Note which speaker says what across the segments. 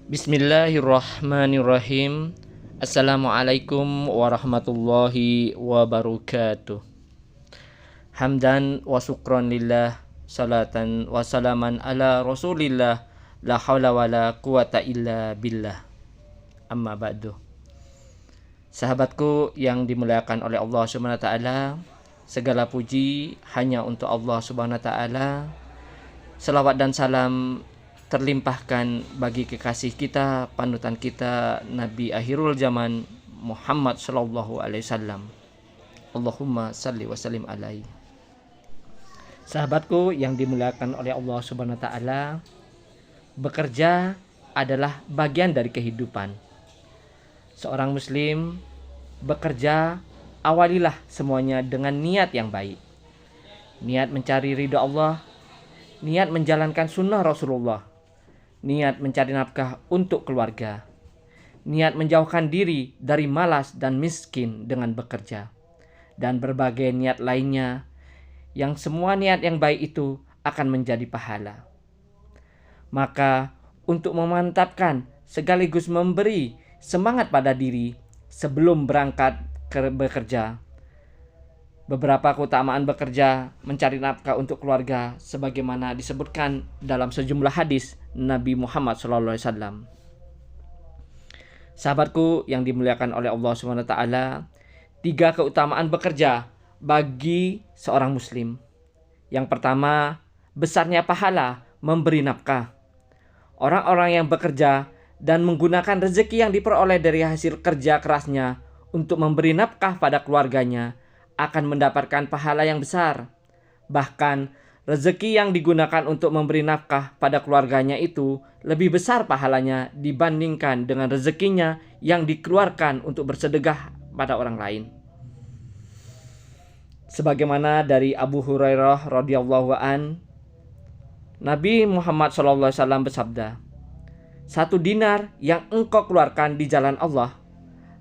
Speaker 1: Bismillahirrahmanirrahim. Assalamualaikum warahmatullahi wabarakatuh. Hamdan wa syukran lillah, salatan wa salaman ala rasulillah, la hawla wa la quwata illa billah. Amma ba'du. Sahabatku yang dimuliakan oleh Allah Subhanahu wa taala, segala puji hanya untuk Allah Subhanahu wa taala. Selawat dan salam terlimpahkan bagi kekasih kita, panutan kita, Nabi akhirul zaman Muhammad sallallahu alaihi wasallam. Allahumma salli wa sallim alaihi. Sahabatku yang dimuliakan oleh Allah Subhanahu wa taala, bekerja adalah bagian dari kehidupan. Seorang muslim bekerja, awalilah semuanya dengan niat yang baik. Niat mencari ridha Allah, niat menjalankan sunnah Rasulullah, niat mencari nafkah untuk keluarga, niat menjauhkan diri dari malas dan miskin dengan bekerja, dan berbagai niat lainnya, yang semua niat yang baik itu akan menjadi pahala. Maka untuk memantapkan sekaligus memberi semangat pada diri sebelum berangkat bekerja, beberapa keutamaan bekerja mencari nafkah untuk keluarga sebagaimana disebutkan dalam sejumlah hadis Nabi Muhammad SAW. Sahabatku yang dimuliakan oleh Allah SWT, 3 keutamaan bekerja bagi seorang muslim. Yang pertama, besarnya pahala memberi nafkah. Orang-orang yang bekerja dan menggunakan rezeki yang diperoleh dari hasil kerja kerasnya untuk memberi nafkah pada keluarganya akan mendapatkan pahala yang besar. Bahkan rezeki yang digunakan untuk memberi nafkah pada keluarganya itu lebih besar pahalanya dibandingkan dengan rezekinya yang dikeluarkan untuk bersedekah pada orang lain. Sebagaimana dari Abu Hurairah radhiyallahu an, Nabi Muhammad SAW bersabda, 1 dinar yang engkau keluarkan di jalan Allah,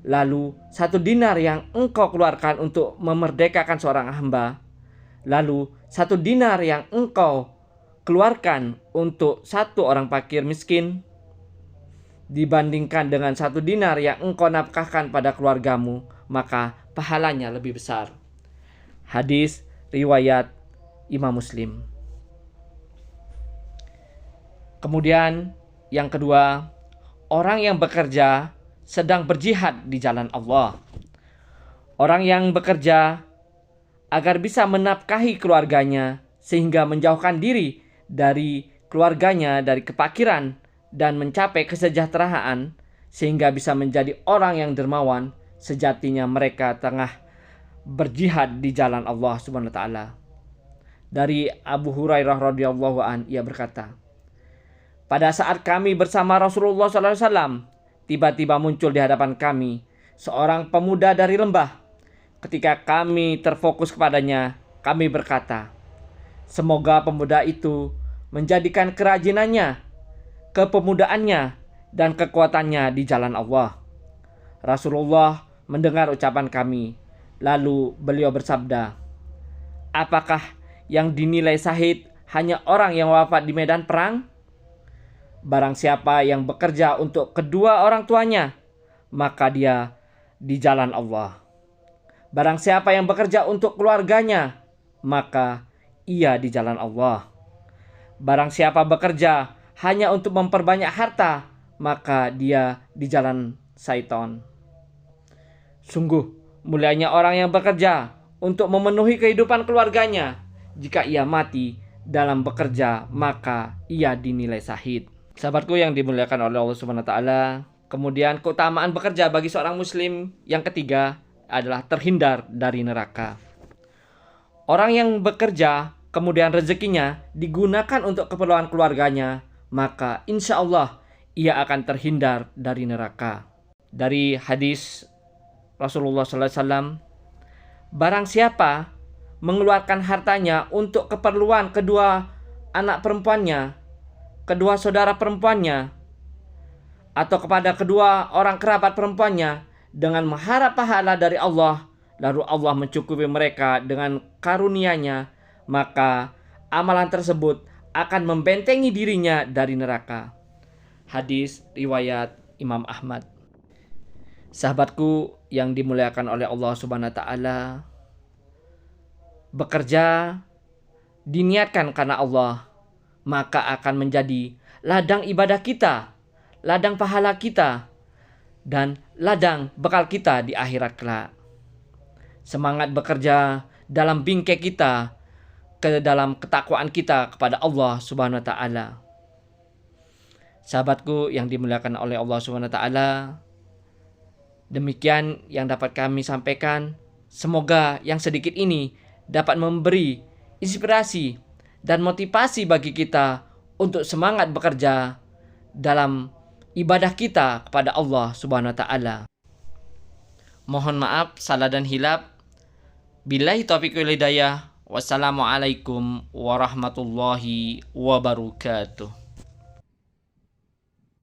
Speaker 1: lalu 1 dinar yang engkau keluarkan untuk memerdekakan seorang hamba, lalu 1 dinar yang engkau keluarkan untuk 1 orang fakir miskin, dibandingkan dengan 1 dinar yang engkau nafkahkan pada keluargamu, maka pahalanya lebih besar. Hadis riwayat Imam Muslim. Kemudian yang kedua, orang yang bekerja sedang berjihad di jalan Allah. Orang yang bekerja agar bisa menafkahi keluarganya sehingga menjauhkan diri dari keluarganya dari kefakiran dan mencapai kesejahteraan sehingga bisa menjadi orang yang dermawan, sejatinya mereka tengah berjihad di jalan Allah Subhanahu wa taala. Dari Abu Hurairah radhiyallahu an, ia berkata, pada saat kami bersama Rasulullah SAW, tiba-tiba muncul di hadapan kami seorang pemuda dari lembah. Ketika kami terfokus kepadanya, kami berkata, semoga pemuda itu menjadikan kerajinannya, kepemudaannya, dan kekuatannya di jalan Allah. Rasulullah mendengar ucapan kami, lalu beliau bersabda, apakah yang dinilai syahid hanya orang yang wafat di medan perang? Barang siapa yang bekerja untuk kedua orang tuanya, maka dia di jalan Allah. Barang siapa yang bekerja untuk keluarganya, maka ia di jalan Allah. Barang siapa bekerja hanya untuk memperbanyak harta, maka dia di jalan syaitan. Sungguh mulianya orang yang bekerja untuk memenuhi kehidupan keluarganya. Jika ia mati dalam bekerja, maka ia dinilai syahid. Sahabatku yang dimuliakan oleh Allah Subhanahu wa taala, kemudian keutamaan bekerja bagi seorang muslim yang ketiga adalah terhindar dari neraka. Orang yang bekerja kemudian rezekinya digunakan untuk keperluan keluarganya, maka insya Allah ia akan terhindar dari neraka. Dari hadis Rasulullah SAW, barang siapa mengeluarkan hartanya untuk keperluan kedua anak perempuannya, kedua saudara perempuannya, atau kepada kedua orang kerabat perempuannya dengan mengharap pahala dari Allah, lalu Allah mencukupi mereka dengan karunia-Nya, maka amalan tersebut akan membentengi dirinya dari neraka. Hadis riwayat Imam Ahmad. Sahabatku yang dimuliakan oleh Allah Subhanahu wa taala, bekerja diniatkan karena Allah, maka akan menjadi ladang ibadah kita, ladang pahala kita, dan ladang bekal kita di akhirat kelak. Semangat bekerja dalam bingkai kita, ke dalam ketakwaan kita kepada Allah Subhanahu wa taala. Sahabatku yang dimuliakan oleh Allah Subhanahu wa taala, demikian yang dapat kami sampaikan. Semoga yang sedikit ini dapat memberi inspirasi dan motivasi bagi kita untuk semangat bekerja dalam ibadah kita kepada Allah Subhanahu wa taala. Mohon maaf salah dan hilaf. Billahi taufiq wal hidayah. Wassalamualaikum warahmatullahi wabarakatuh.